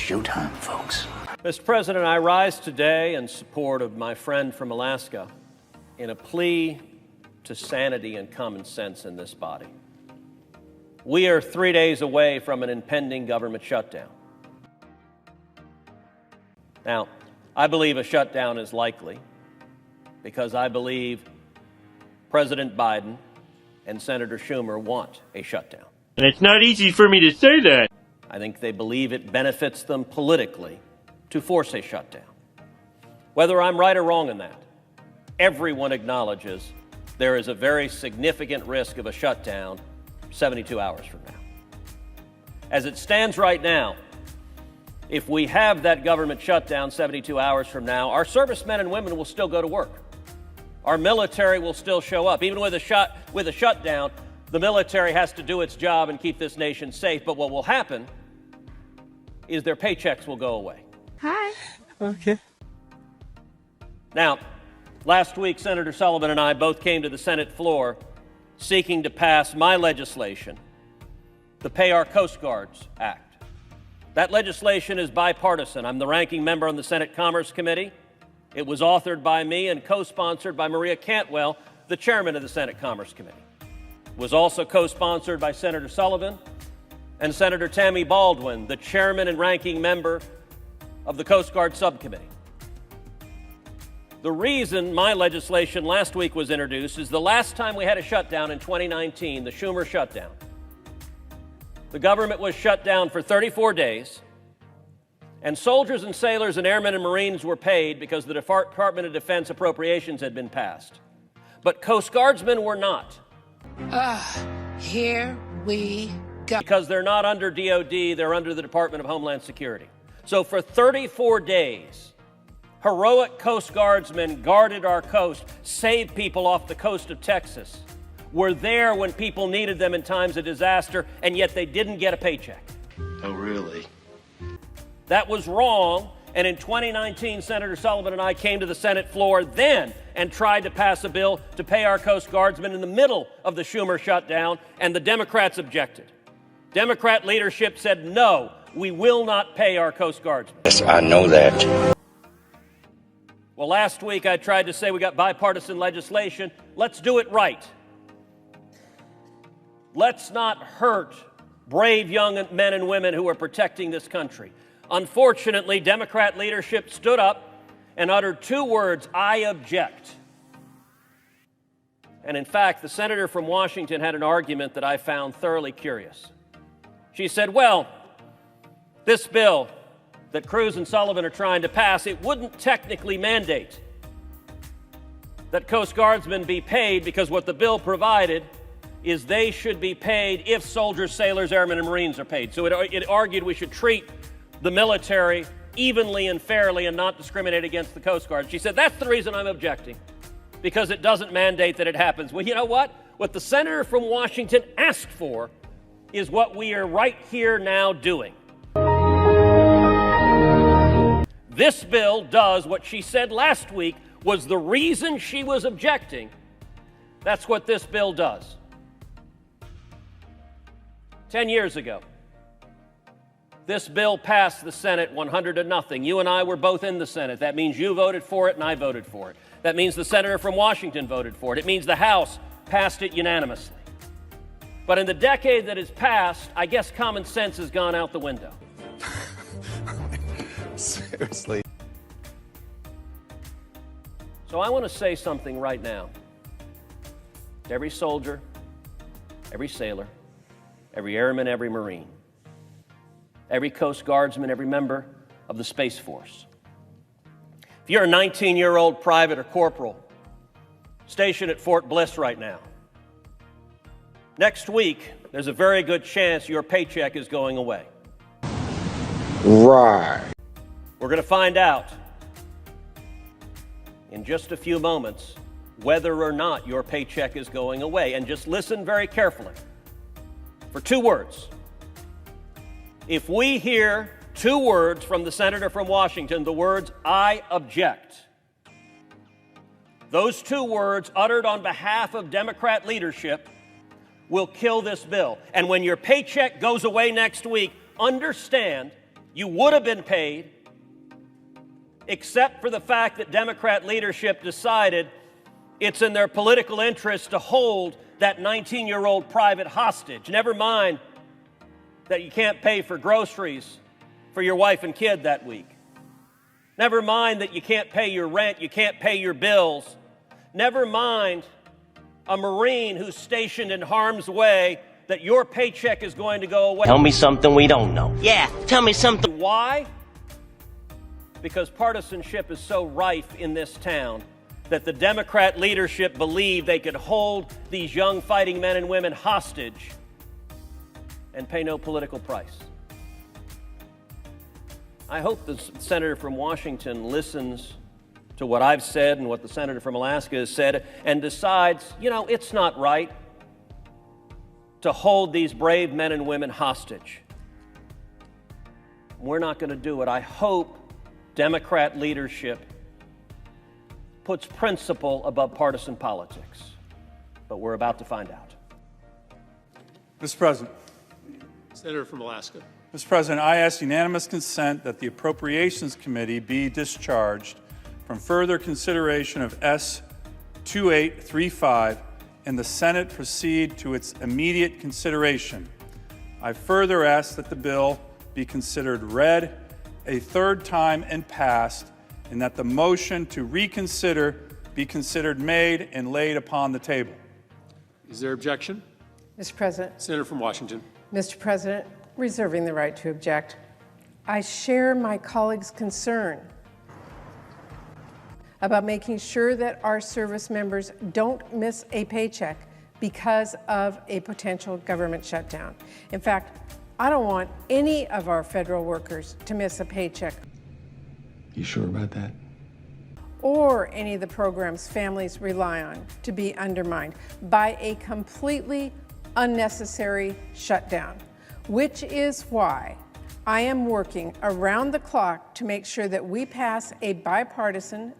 showtime, folks. Mr. President, I rise today in support of my friend from Alaska in a plea to sanity and common sense in this body. We are 3 days away from an impending government shutdown. Now, I believe a shutdown is likely because I believe President Biden and Senator Schumer want a shutdown. And it's not easy for me to say that. I think they believe it benefits them politically to force a shutdown. Whether I'm right or wrong in that, everyone acknowledges there is a very significant risk of a shutdown 72 hours from now. As it stands right now, if we have that government shutdown 72 hours from now, our servicemen and women will still go to work. Our military will still show up. Even with a shutdown, the military has to do its job and keep this nation safe. But what will happen is their paychecks will go away. Hi. Okay. Now, last week, Senator Sullivan and I both came to the Senate floor seeking to pass my legislation, the Pay Our Coast Guards Act. That legislation is bipartisan. I'm the ranking member on the Senate Commerce Committee. It was authored by me and co-sponsored by Maria Cantwell, the chairman of the Senate Commerce Committee. It was also co-sponsored by Senator Sullivan and Senator Tammy Baldwin, the chairman and ranking member of the Coast Guard Subcommittee. The reason my legislation last week was introduced is the last time we had a shutdown in 2019, the Schumer shutdown. The government was shut down for 34 days, and soldiers and sailors and airmen and Marines were paid because the Department of Defense appropriations had been passed. But Coast Guardsmen were not. Here we go. Because they're not under DOD, they're under the Department of Homeland Security. So for 34 days, heroic Coast Guardsmen guarded our coast, saved people off the coast of Texas, were there when people needed them in times of disaster, and yet they didn't get a paycheck. Oh, really? That was wrong, and in 2019, Senator Sullivan and I came to the Senate floor then and tried to pass a bill to pay our Coast Guardsmen in the middle of the Schumer shutdown, and the Democrats objected. Democrat leadership said, no, we will not pay our Coast Guardsmen. Yes, I know that. Well, last week I tried to say we got bipartisan legislation. Let's do it right. Let's not hurt brave young men and women who are protecting this country. Unfortunately, Democrat leadership stood up and uttered two words, I object. And in fact, the senator from Washington had an argument that I found thoroughly curious. She said, well, this bill that Cruz and Sullivan are trying to pass, it wouldn't technically mandate that Coast Guardsmen be paid because what the bill provided is they should be paid if soldiers, sailors, airmen, and Marines are paid. So it argued we should treat the military evenly and fairly and not discriminate against the Coast Guard. She said, that's the reason I'm objecting, because it doesn't mandate that it happens. Well, you know what? What the senator from Washington asked for is what we are right here now doing. This bill does what she said last week was the reason she was objecting. That's what this bill does. 10 years ago, this bill passed the Senate 100-0. You and I were both in the Senate. That means you voted for it and I voted for it. That means the senator from Washington voted for it. It means the House passed it unanimously. But in the decade that has passed, I guess common sense has gone out the window. Seriously. So I want to say something right now to every soldier, every sailor, every airman, every Marine, every Coast Guardsman, every member of the Space Force. If you're a 19-year-old private or corporal stationed at Fort Bliss right now, next week, there's a very good chance your paycheck is going away. Right. We're going to find out in just a few moments whether or not your paycheck is going away. And just listen very carefully for two words. If we hear two words from the senator from Washington, the words, I object, those two words uttered on behalf of Democrat leadership will kill this bill. And when your paycheck goes away next week, understand You would have been paid, except for the fact that Democrat leadership decided it's in their political interest to hold that 19-year-old private hostage. Never mind that you can't pay for groceries for your wife and kid that week. Never mind that you can't pay your rent, you can't pay your bills. Never mind a Marine who's stationed in harm's way, that your paycheck is going to go away. Tell me something we don't know. Yeah, tell me something. Why? Because partisanship is so rife in this town that the Democrat leadership believed they could hold these young fighting men and women hostage and pay no political price. I hope the senator from Washington listens to what I've said and what the senator from Alaska has said and decides, it's not right to hold these brave men and women hostage. We're not going to do it. I hope Democrat leadership puts principle above partisan politics. But we're about to find out. Mr. President. Senator from Alaska. Mr. President, I ask unanimous consent that the Appropriations Committee be discharged from further consideration of S-2835 and the Senate proceed to its immediate consideration. I further ask that the bill be considered read a third time and passed, and that the motion to reconsider be considered made and laid upon the table. Is there objection? Mr. President. Senator from Washington. Mr. President, reserving the right to object. I share my colleagues' concern about making sure that our service members don't miss a paycheck because of a potential government shutdown. In fact, I don't want any of our federal workers to miss a paycheck. You sure about that? Or any of the programs families rely on to be undermined by a completely unnecessary shutdown, which is why I am working around the clock to make sure that we pass the bipartisan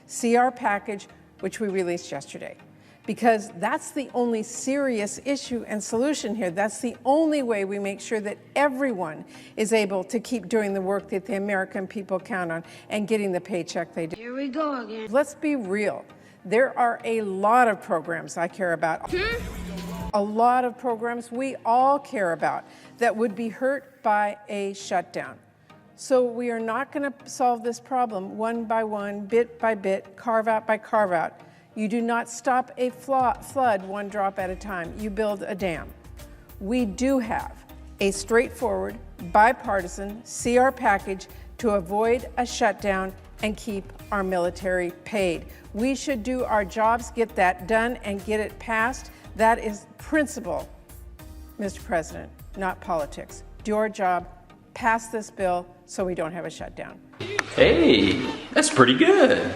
CR package, which we released yesterday. Because that's the only serious issue and solution here. That's the only way we make sure that everyone is able to keep doing the work that the American people count on and getting the paycheck they do. Here we go again. Let's be real. There are a lot of programs I care about. A lot of programs we all care about that would be hurt by a shutdown. So we are not going to solve this problem one by one, bit by bit, carve out by carve out. You do not stop a flood one drop at a time. You build a dam. We do have a straightforward, bipartisan CR package to avoid a shutdown and keep our military paid. We should do our jobs, get that done, and get it passed. That is principle, Mr. President, not politics. Do our job, pass this bill so we don't have a shutdown. Hey, that's pretty good.